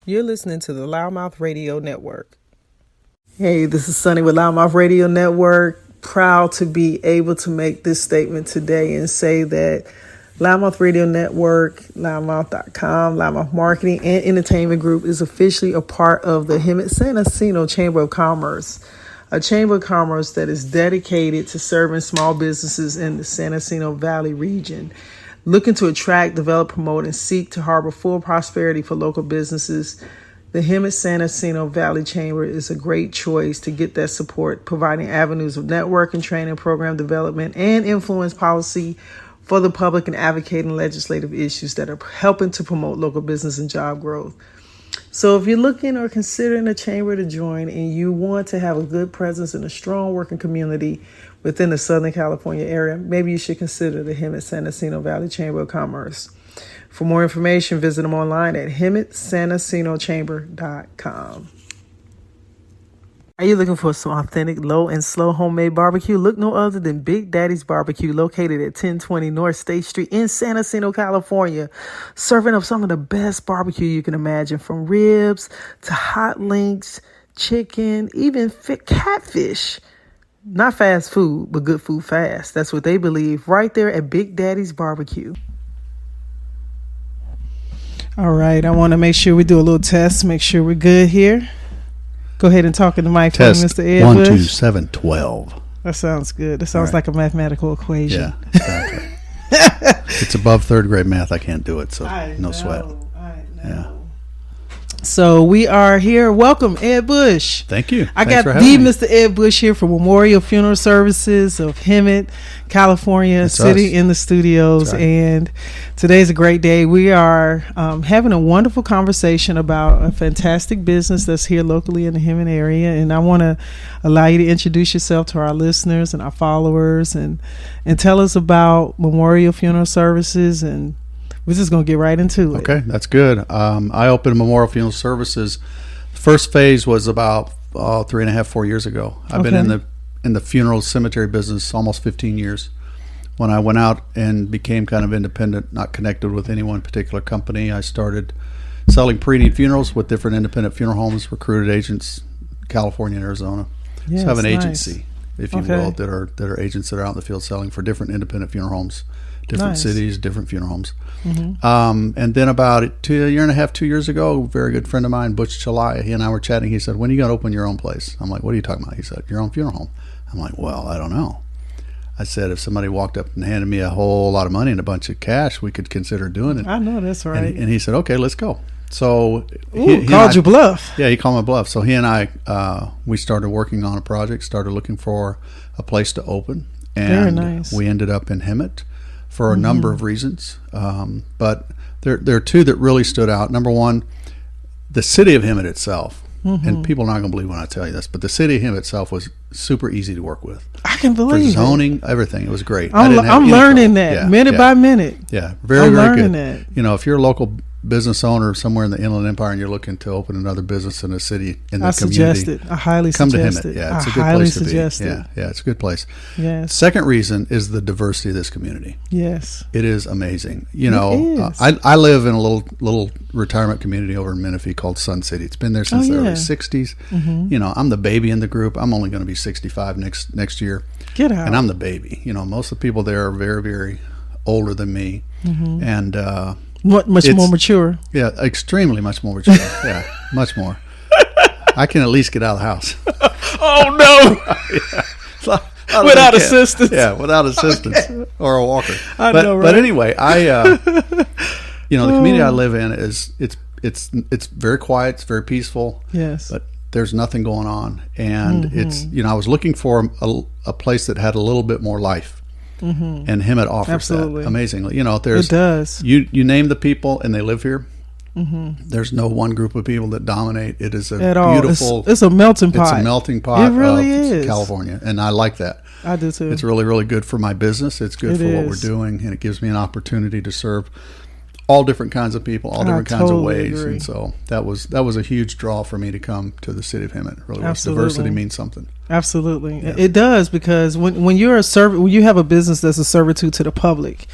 You're listening to the LouddMouth Radio Network. Hey, this is Sunny with LouddMouth Radio Network. Proud to be able to make this statement today and say that LouddMouth Radio Network, LouddMouth.com, LouddMouth Marketing and Entertainment Group is officially a part of the Hemet San Jacinto Chamber of Commerce, a chamber of commerce that is dedicated to serving small businesses in the San Jacinto Valley region, looking to attract, develop, promote, and seek to harbor full prosperity for local businesses. The Hemet San Jacinto Valley Chamber is a great choice to get that support, providing avenues of networking, training, program development, and influence policy for the public and advocating legislative issues that are helping to promote local business and job growth. So if you're looking or considering a chamber to join and you want to have a good presence in a strong working community within the Southern California area, maybe you should consider the Hemet San Jacinto Valley Chamber of Commerce. For more information, visit them online at HemetSanJacintoChamber.com. Are you looking for some authentic, low and slow homemade barbecue? Look no other than Big Daddy's Barbecue, located at 1020 North State Street in San Jacinto, California, serving up some of the best barbecue you can imagine, from ribs to hot links, chicken, even catfish. Not fast food, but good food fast. That's what they believe right there at Big Daddy's Barbecue. All right, I want to make sure we do a little test, make sure we're good here. Go ahead and talk in the mic for me, Mr. Ed 1, Bush. 2, 7, 12. That sounds good. That sounds like a mathematical equation. Yeah, exactly. It's above third grade math. I can't do it, so no sweat. I know. Yeah. So we are here. Welcome, Ed Bush. Thank you. I Thanks got for the having me. Mr. Ed Bush here from Memorial Funeral Services of Hemet, California That's City us. in the studios. Right. And today's a great day. We are having a wonderful conversation about a fantastic business that's here locally in the Hemet area. And I want to allow you to introduce yourself to our listeners and our followers and tell us about Memorial Funeral Services, and we're just going to get right into it. Okay, that's good. I opened Memorial Funeral Services. The first phase was about 3.5, 4 years ago. I've been in the funeral cemetery business almost 15 years. When I went out and became kind of independent, not connected with any one particular company, I started selling pre-need funerals with different independent funeral homes, recruited agents, California and Arizona. Yes, so I have an nice. agency, if you will, that are agents that are out in the field selling for different independent funeral homes, different Nice. cities, different funeral homes. Mm-hmm. And then about a year and a half, 2 years ago, a very good friend of mine, Butch Chalai, he and I were chatting. He said, "When are you going to open your own place?" I'm like, "What are you talking about?" He said, "Your own funeral home." I'm like, "Well, I don't know." I said, "If somebody walked up and handed me a whole lot of money and a bunch of cash, we could consider doing it." I know that's right. And he said, "Okay, let's go." So Ooh, called you bluff. Yeah, he called my bluff. So he and I, we started working on a project, started looking for a place to open. And Very nice. We ended up in Hemet for a number of reasons. But there are two that really stood out. Number one, the city of Hemet itself. And people are not going to believe when I tell you this, but the city of Hemet itself was super easy to work with. I can For believe it. zoning, everything. It was great. I'm learning trouble. that minute by minute. Yeah, very, I'm very learning good. that. You know, if you're a local business owner somewhere in the Inland Empire and you're looking to open another business in a city, in the I community, suggest it. I highly come suggest to Hemet. it. Yeah, it's I a good highly place to suggest be. it. Yeah, it's a good place. Yes. Second reason is the diversity of this community. Yes. It is amazing. You know, is. I live in a little retirement community over in Menifee called Sun City. It's been there since the early 60s. You know, I'm the baby in the group. I'm only going to be 65 next year. Get out. And I'm the baby. You know, most of the people there are very, very older than me. And Much more mature. yeah, extremely much more mature. Yeah, much more. I can at least get out of the house. Oh no! Yeah. Without assistance. Yeah, without assistance or a walker. I but know, right? but anyway, you know, the community I live in is it's very quiet. It's very peaceful. Yes. But there's nothing going on, and it's, you know, I was looking for a place that had a little bit more life. And Hemet offers Absolutely. that amazingly. You know, It does. You name the people and they live here. There's no one group of people that dominate. It is a At all. beautiful. It's a melting pot. It's a melting pot. It really of is. California, and I like that. I do too. It's really, really good for my business. It's good It for what is. we're doing, and it gives me an opportunity to serve all different kinds of people, all different kinds of totally ways. agree. And so that was a huge draw for me to come to the city of Hemet. Really, was. Absolutely. Diversity means something. Absolutely. It does, because when you're when you have a business that's a servitude to the public,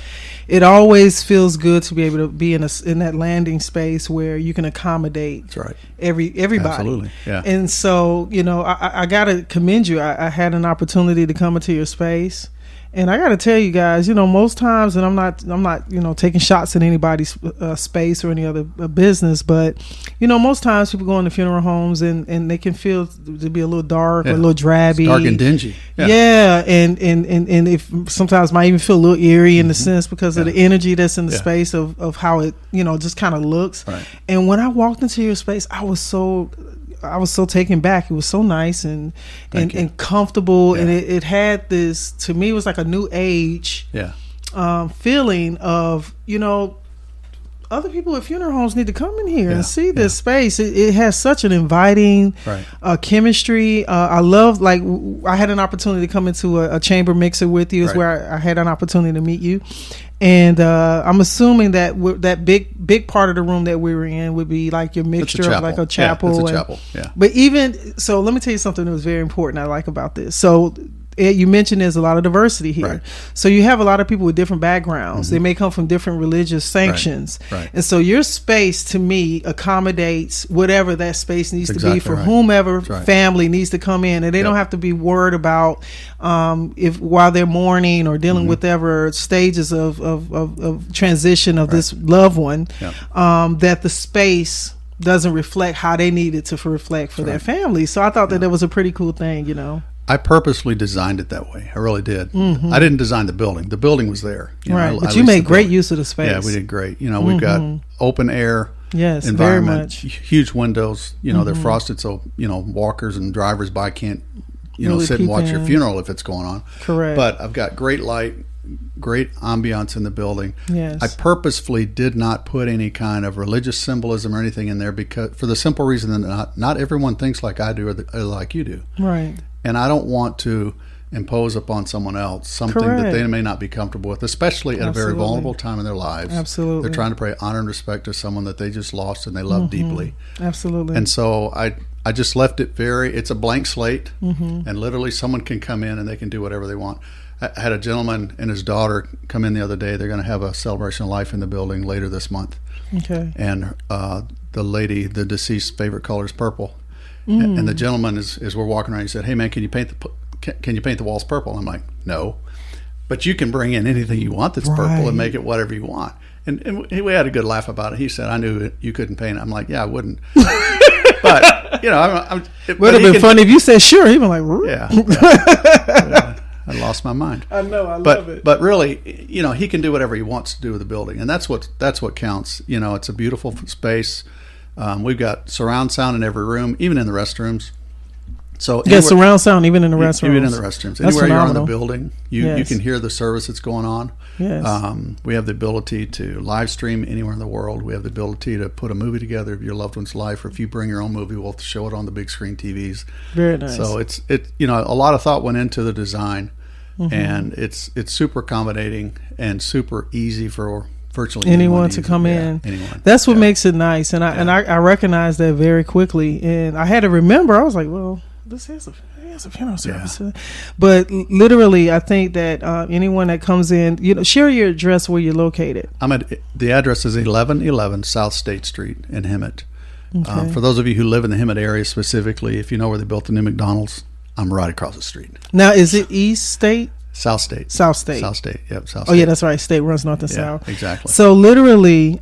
it always feels good to be able to be in that landing space where you can accommodate That's right. everybody. Absolutely. Yeah. And so, I got to commend you. I had an opportunity to come into your space. And I got to tell you guys, most times, and I'm not, taking shots at anybody's space or any other business, but, most times people go into funeral homes and they can feel to be a little dark or a little drabby. It's dark and dingy. Yeah. And if sometimes might even feel a little eerie in the sense because of the energy that's in the space of how it, just kind of looks. Right. And when I walked into your space, I was so taken back. It was so nice and comfortable, and it had this, to me, it was like a new age feeling of, other people at funeral homes need to come in here and see this space. It has such an inviting chemistry. I love, like, I had an opportunity to come into a chamber mixer with you, is where I had an opportunity to meet you. And I'm assuming that that big part of the room that we were in would be like your mixture of like a chapel. Yeah, it's a chapel. Yeah. But even so, let me tell you something that was very important I like about this. So you mentioned there's a lot of diversity here. Right. So you have a lot of people with different backgrounds. They may come from different religious sanctions. Right. And so your space, to me, accommodates whatever that space needs to be for whomever family needs to come in. And they don't have to be worried about if while they're mourning or dealing with whatever stages of transition of this loved one, that the space doesn't reflect how they need it to reflect for their family. So I thought that was a pretty cool thing, I purposely designed it that way. I really did. I didn't design the building. The building was there. But you made great use of the space. Yeah, we did great. We've got open air environment, very much. Huge windows. They're frosted so, walkers and drivers by can't, really sit and watch your funeral if it's going on. Correct. But I've got great light, great ambiance in the building. Yes. I purposefully did not put any kind of religious symbolism or anything in there because, for the simple reason that not everyone thinks like I do or like you do. Right. And I don't want to impose upon someone else something that they may not be comfortable with, especially at a very vulnerable time in their lives. Absolutely. They're trying to pay honor and respect to someone that they just lost and they love deeply. Absolutely. And so I just left it it's a blank slate, and literally someone can come in and they can do whatever they want. I had a gentleman and his daughter come in the other day. They're going to have a celebration of life in the building later this month. Okay. And the deceased favorite color is purple. And the gentleman, as we're walking around, he said, "Hey man, can you paint the walls purple?" I'm like, "No, but you can bring in anything you want that's purple and make it whatever you want." And we had a good laugh about it. He said, "I knew you couldn't paint it." I'm like, "Yeah, I wouldn't." But it would have been funny if you said sure. He'd been like, I lost my mind. I know, I love it. But really, he can do whatever he wants to do with the building, and that's what counts. It's a beautiful space. We've got surround sound in every room, even in the restrooms. So surround sound even in the restrooms. Even in the restrooms. Anywhere you're in the building, you can hear the service that's going on. Yes. We have the ability to live stream anywhere in the world. We have the ability to put a movie together of your loved one's life, or if you bring your own movie, we'll show it on the big screen TVs. Very nice. So it's a lot of thought went into the design, and it's super accommodating and super easy for virtually anyone to come in. Anyone. That's what makes it nice, and I recognize that very quickly. And I had to remember. I was like, well, this has a funeral service. But literally, I think that anyone that comes in, share your address where you're located. The address is 1111 South State Street in Hemet. Okay. For those of you who live in the Hemet area specifically, if you know where they built the new McDonald's, I'm right across the street. Now, is it East State? South State. South State. South State. Yep. South Oh, State. yeah, that's right. State runs north and south. Exactly. So literally,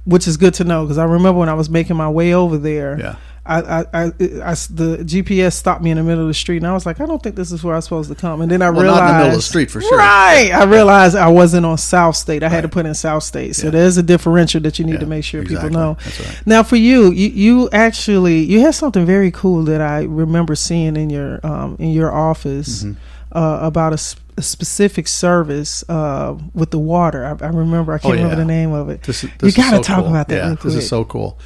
which is good to know, because I remember when I was making my way over there. Yeah. The GPS stopped me in the middle of the street, and I was like, I don't think this is where I'm supposed to come. And then I realized, not in the middle of the street for sure. Right. I realized I wasn't on South State. I had to put in South State. So there's a differential that you need to make sure people know. That's right. Now, for you actually, you had something very cool that I remember seeing in your office about a specific service with the water. I remember. I can't remember the name of it. You got to talk about that. Yeah, real quick. This is so cool.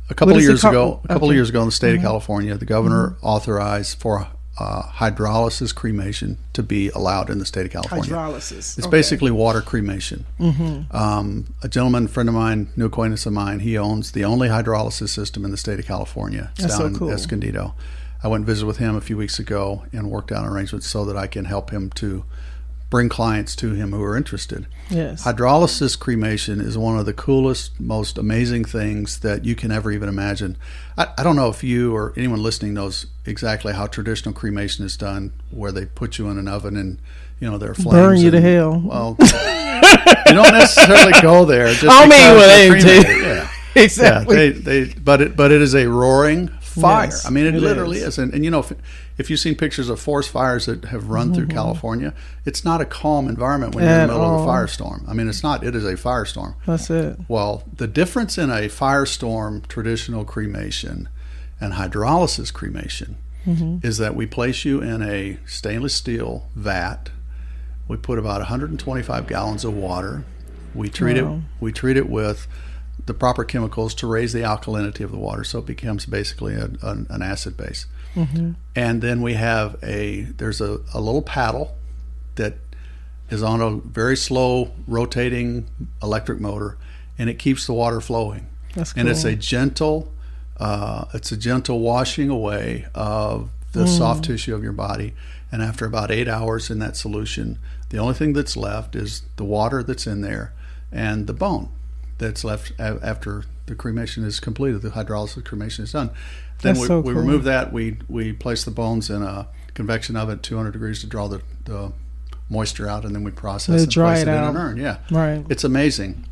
A couple of years ago in the state of California, the governor authorized for hydrolysis cremation to be allowed in the state of California. Hydrolysis. It's basically water cremation. A gentleman, friend of mine, new acquaintance of mine, he owns the only hydrolysis system in the state of California. It's down in Escondido. I went and visited with him a few weeks ago and worked out arrangements so that I can help him to bring clients to him who are interested. Yes. Hydrolysis cremation is one of the coolest, most amazing things that you can ever even imagine. I don't know if you or anyone listening knows exactly how traditional cremation is done, where they put you in an oven and, there are flames. Burn you to hell. Well, you don't necessarily go there. Just Yeah. Exactly. Yeah, but it is a roaring fire. Yes, I mean, it literally is. And if you've seen pictures of forest fires that have run through California, it's not a calm environment when you're in the middle of a firestorm. I mean, it's not. It is a firestorm. That's it. Well, the difference in a firestorm traditional cremation and hydrolysis cremation is that we place you in a stainless steel vat. We put about 125 gallons of water. We treat it with the proper chemicals to raise the alkalinity of the water, so it becomes basically an acid base. And then we have there's a little paddle that is on a very slow rotating electric motor, and it keeps the water flowing. That's cool. And it's a gentle washing away of the soft tissue of your body. And after about 8 hours in that solution, the only thing that's left is the water that's in there and the bone that's left after the cremation is completed. The hydrolysis cremation is done. Then we remove that. We place the bones in a convection oven at 200 degrees to draw the moisture out, and then we process and place it in an urn. Yeah, right. It's amazing.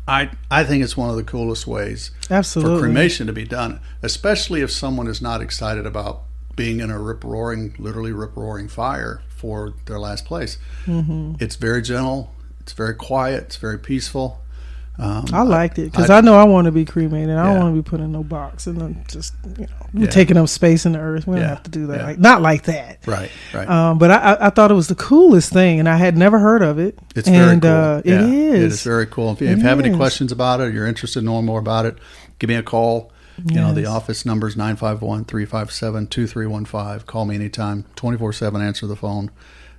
I think it's one of the coolest ways Absolutely. for cremation to be done, especially if someone is not excited about being in a literally rip-roaring fire for their last place. It's very gentle. It's very quiet. It's very peaceful. I liked it because I know I want to be cremated. I don't want to be put in no box and then just taking up space in the earth. We don't have to do that. Like, not like that. Right. But I thought it was the coolest thing, and I had never heard of it. It's very cool. It is. It is very cool. If you have any questions about it, or you're interested in knowing more about it, give me a call. The office number is 951-357-2315. Call me anytime, 24/7. Answer the phone,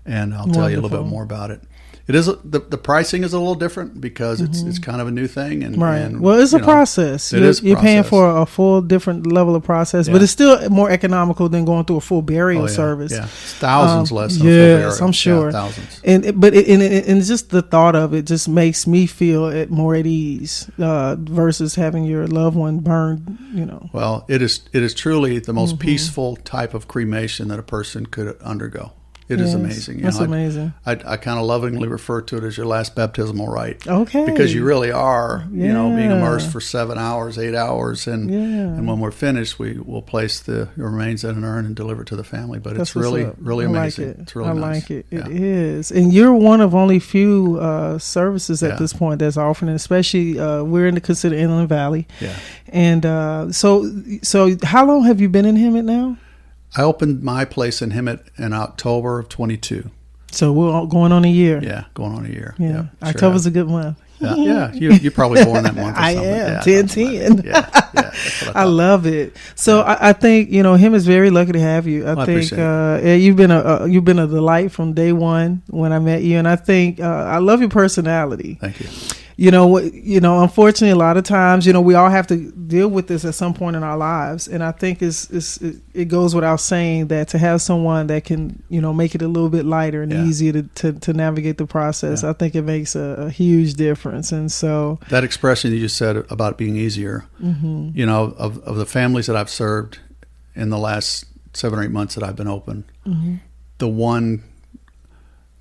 and I'll tell you a little bit more about it. It is the pricing is a little different because it's kind of a new thing, and well, it's a process. You're paying for a full different level of process, but it's still more economical than going through a full burial service. Yeah, it's thousands less. Than yes, I'm sure. Thousands. And just the thought of it just makes me feel more at ease versus having your loved one burned. Well, it is truly the most peaceful type of cremation that a person could undergo. It is amazing. That's amazing. I kind of lovingly refer to it as your last baptismal rite. Okay. Because you really are, being immersed for 7 hours, 8 hours. And when we're finished, we will place the remains in an urn and deliver it to the family. But it's really amazing. Like it. It's really nice. I like it. Yeah. It is. And you're one of only few services at this point that's offering it, especially we're considered Inland Valley. Yeah. And so how long have you been in Hemet now? I opened my place in Hemet in October of 22. So we're all going on a year. Yeah, going on a year. Yeah, sure October's a good month. Yeah. You're probably born that month. Or I something. am 10-10. Yeah, that's what I love it. So I think him is very lucky to have you. I think you've been a delight from day one when I met you, and I think I love your personality. Thank you. Unfortunately, a lot of times, we all have to deal with this at some point in our lives. And I think it goes without saying that to have someone that can, make it a little bit lighter and easier to navigate the process, I think it makes a huge difference. And so that expression you just said about being easier, of the families that I've served in the last 7 or 8 months that I've been open, the one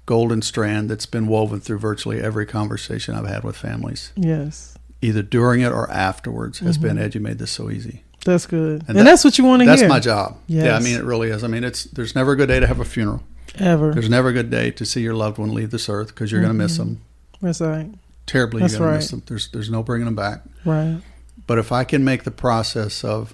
golden strand that's been woven through virtually every conversation I've had with families. Yes. Either during it or afterwards has been, Ed, you made this so easy. That's good. And that's what you want to hear. That's my job. Yes. Yeah, I mean, it really is. I mean, there's never a good day to have a funeral. Ever. There's never a good day to see your loved one leave this earth because you're going to miss them. That's right. Terribly, you're going to miss them. There's no bringing them back. Right. But if I can make the process of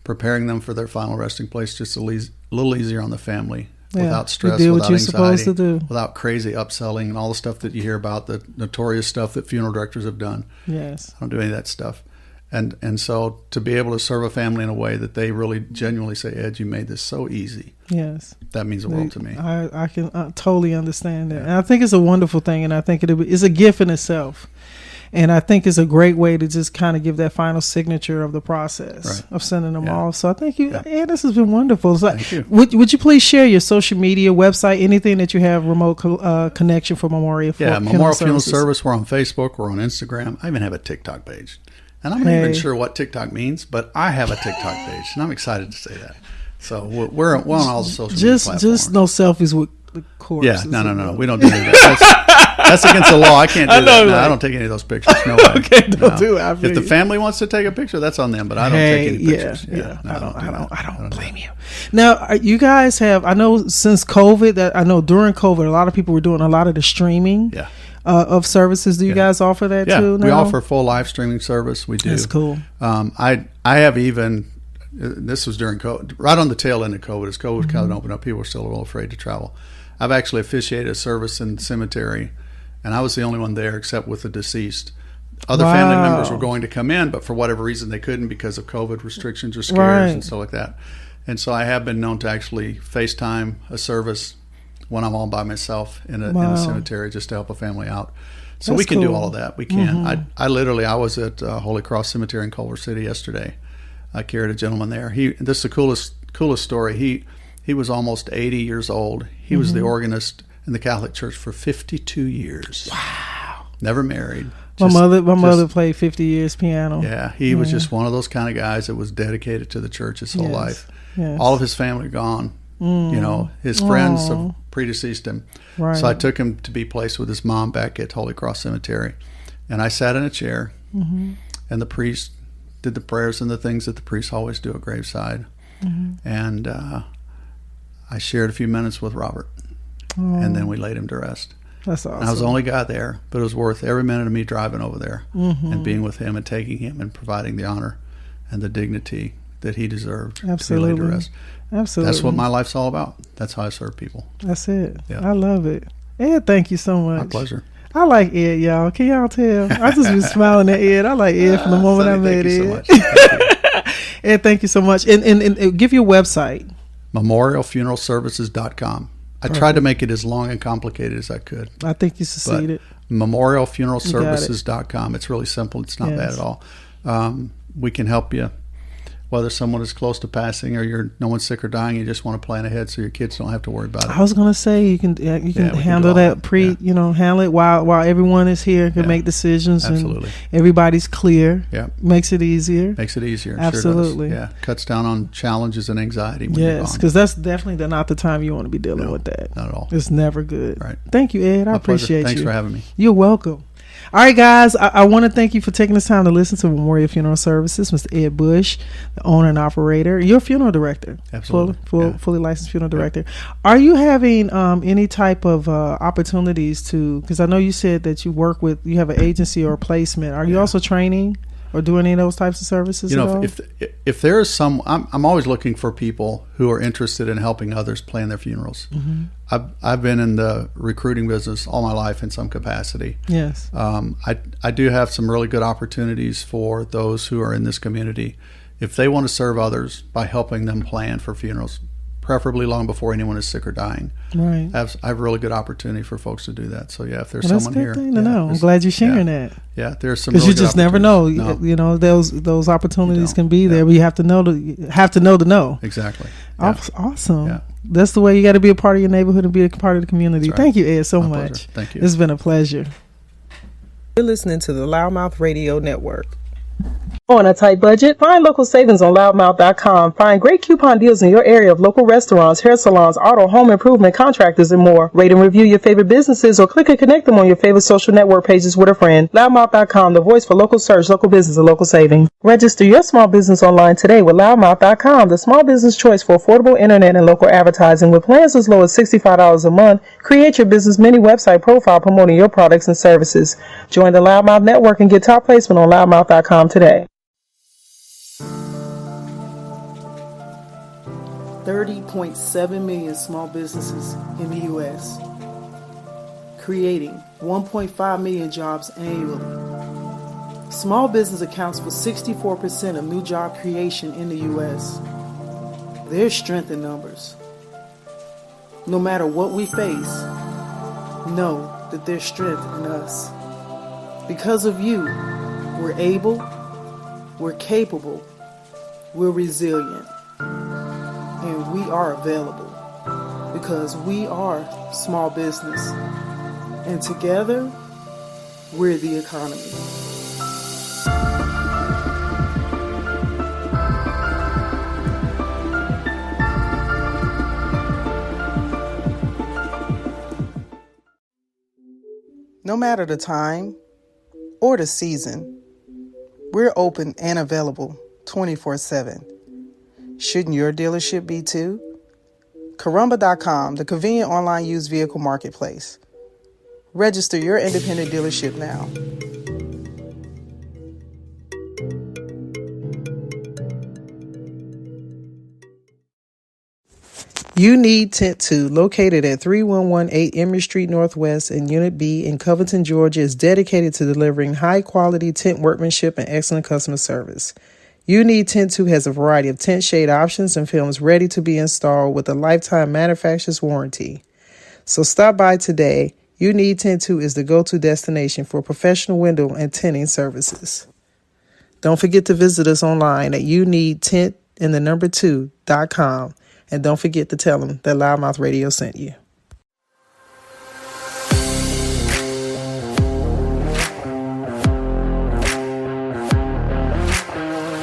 preparing them for their final resting place just a little easier on the family, without stress, without anxiety, without crazy upselling and all the stuff that you hear about, the notorious stuff that funeral directors have done. Yes. I don't do any of that stuff. And so to be able to serve a family in a way that they really genuinely say, Ed, you made this so easy. Yes. That means the world to me. I can totally understand that. And I think it's a wonderful thing, and I think it's a gift in itself. And I think it's a great way to just kind of give that final signature of the process of sending them off. So I thank you. Yeah, this has been wonderful. So Thank you. Would you please share your social media, website, anything that you have remote connection for Memorial Memorial Funeral Services? Service. We're on Facebook. We're on Instagram. I even have a TikTok page. And I'm not even sure what TikTok means, but I have a TikTok page, and I'm excited to say that. So we're on all the social media platforms. Just no selfies with the corpses. Yeah, no. We don't do any of that. That's against the law. I can't do that. No, I don't take any of those pictures. No way. Okay, don't do it. If the family wants to take a picture, that's on them, but I don't take any pictures. I don't blame you. Now, you guys have, I know since COVID, I know during COVID, a lot of people were doing a lot of the streaming of services. Do you guys offer that too now? We offer full live streaming service. We do. That's cool. I have even, this was during COVID, right on the tail end of COVID, as COVID kind of opened up, people were still a little afraid to travel. I've actually officiated a service in the cemetery, and I was the only one there except with the deceased. Other family members were going to come in, but for whatever reason they couldn't because of COVID restrictions or scares and stuff like that. And so I have been known to actually FaceTime a service when I'm all by myself in a cemetery just to help a family out. So we can do all of that. We can. I was at Holy Cross Cemetery in Culver City yesterday. I carried a gentleman there. This is the coolest story. He was almost 80 years old. He was the organist in the Catholic Church for 52 years. Wow. Never married. My mother played 50 years piano. Yeah, he was just one of those kind of guys that was dedicated to the church his whole life. Yes. All of his family gone. His friends have predeceased him. Right. So I took him to be placed with his mom back at Holy Cross Cemetery. And I sat in a chair, and the priest did the prayers and the things that the priests always do at graveside. And I shared a few minutes with Robert, and then we laid him to rest. That's awesome. And I was the only guy there, but it was worth every minute of me driving over there and being with him and taking him and providing the honor and the dignity that he deserved to be laid to rest. Absolutely. That's what my life's all about. That's how I serve people. That's it. Yeah. I love it. Ed, thank you so much. My pleasure. I like Ed, y'all. Can y'all tell? I just been smiling at Ed. I like Ed from the moment I met Ed. Ed, thank you so much. And give your website. memorialfuneralservices.com. I tried to make it as long and complicated as I could. I think you succeeded. memorialfuneralservices.com. It's really simple. It's not bad at all. We can help you, whether someone is close to passing or no one's sick or dying. You just want to plan ahead so your kids don't have to worry about it. I was going to say you can handle that handle it while everyone is here, can make decisions. Absolutely. And everybody's clear. Yeah. Makes it easier. Sure Absolutely. does. Yeah. Cuts down on challenges and anxiety when you're gone. Because that's definitely not the time you want to be dealing with that. Not at all. It's never good. Right. Thank you, Ed. I appreciate you. Thanks for having me. You're welcome. All right, guys, I want to thank you for taking this time to listen to Memorial Funeral Services. Mr. Ed Bush, the owner and operator. You're a funeral director. Absolutely. Fully licensed funeral director. Are you having any type of opportunities to, because I know you said that you have an agency or a placement. Are you also training or doing any of those types of services at all? If there is I'm always looking for people who are interested in helping others plan their funerals. I've been in the recruiting business all my life in some capacity. Yes. I do have some really good opportunities for those who are in this community. If they want to serve others by helping them plan for funerals, preferably long before anyone is sick or dying. Right. I have a really good opportunity for folks to do that. So if there's someone here, that's a good thing to know. I'm glad you're sharing that. Yeah, there's some. Because you just never know. No. Those opportunities can be there, but you have to know to know. Exactly. Awesome. Yeah. That's the way you got to be a part of your neighborhood and be a part of the community. Right. Thank you, Ed, so much. Pleasure. Thank you. It's been a pleasure. You're listening to the LouddMouth Radio Network. On a tight budget? Find local savings on LouddMouth.com. Find great coupon deals in your area of local restaurants, hair salons, auto, home improvement, contractors, and more. Rate and review your favorite businesses or click and connect them on your favorite social network pages with a friend. LouddMouth.com, the voice for local search, local business, and local savings. Register your small business online today with LouddMouth.com, the small business choice for affordable internet and local advertising. With plans as low as $65 a month, create your business mini website profile promoting your products and services. Join the LouddMouth network and get top placement on LouddMouth.com today. 30.7 million small businesses in the U.S., creating 1.5 million jobs annually. Small business accounts for 64% of new job creation in the U.S. There's strength in numbers. No matter what we face, know that there's strength in us. Because of you, we're able, we're capable, we're resilient, and we are available because we are small business. And together, we're the economy. No matter the time or the season, we're open and available 24/7. Shouldn't your dealership be too? Carumba.com, the convenient online used vehicle marketplace. Register your independent dealership now. You Need Tent 2, located at 3118 Emory Street Northwest in Unit B in Covington, Georgia, is dedicated to delivering high-quality tent workmanship and excellent customer service. You Need Tent 2 has a variety of tent shade options and films ready to be installed with a lifetime manufacturer's warranty. So stop by today. You Need Tent 2 is the go-to destination for professional window and tinting services. Don't forget to visit us online at youneedtent2.com. And don't forget to tell them that LouddMouth Radio sent you.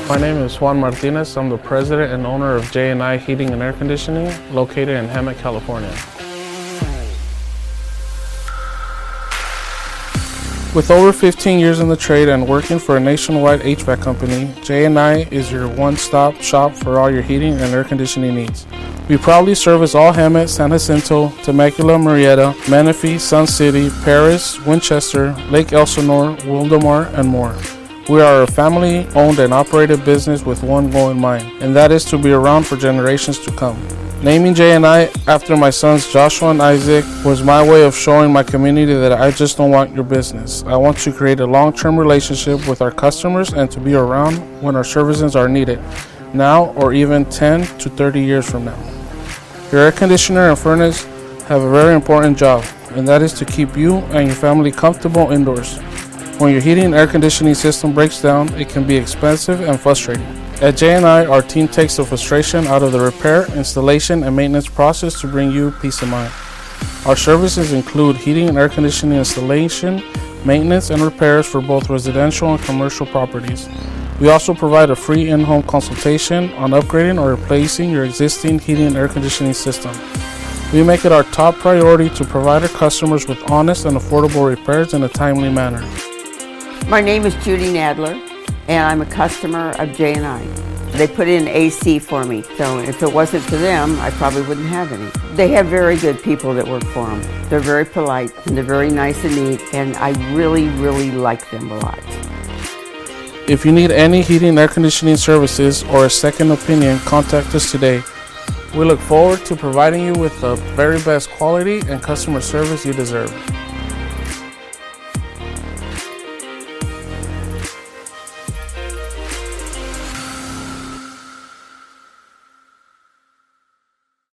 My name is Juan Martinez. I'm the president and owner of J&I Heating and Air Conditioning, located in Hemet, California. With over 15 years in the trade and working for a nationwide HVAC company, J&I is your one-stop shop for all your heating and air conditioning needs. We proudly service all Hemet, San Jacinto, Temecula, Murrieta, Menifee, Sun City, Paris, Winchester, Lake Elsinore, Wildomar, and more. We are a family-owned and operated business with one goal in mind, and that is to be around for generations to come. Naming J&I after my sons Joshua and Isaac was my way of showing my community that I just don't want your business. I want to create a long-term relationship with our customers and to be around when our services are needed, now or even 10 to 30 years from now. Your air conditioner and furnace have a very important job, and that is to keep you and your family comfortable indoors. When your heating and air conditioning system breaks down, it can be expensive and frustrating. At J&I, our team takes the frustration out of the repair, installation, and maintenance process to bring you peace of mind. Our services include heating and air conditioning installation, maintenance, and repairs for both residential and commercial properties. We also provide a free in-home consultation on upgrading or replacing your existing heating and air conditioning system. We make it our top priority to provide our customers with honest and affordable repairs in a timely manner. My name is Judy Nadler, and I'm a customer of J&I. They put in AC for me, so if it wasn't for them, I probably wouldn't have any. They have very good people that work for them. They're very polite, and they're very nice and neat, and I really, really like them a lot. If you need any heating and air conditioning services or a second opinion, contact us today. We look forward to providing you with the very best quality and customer service you deserve.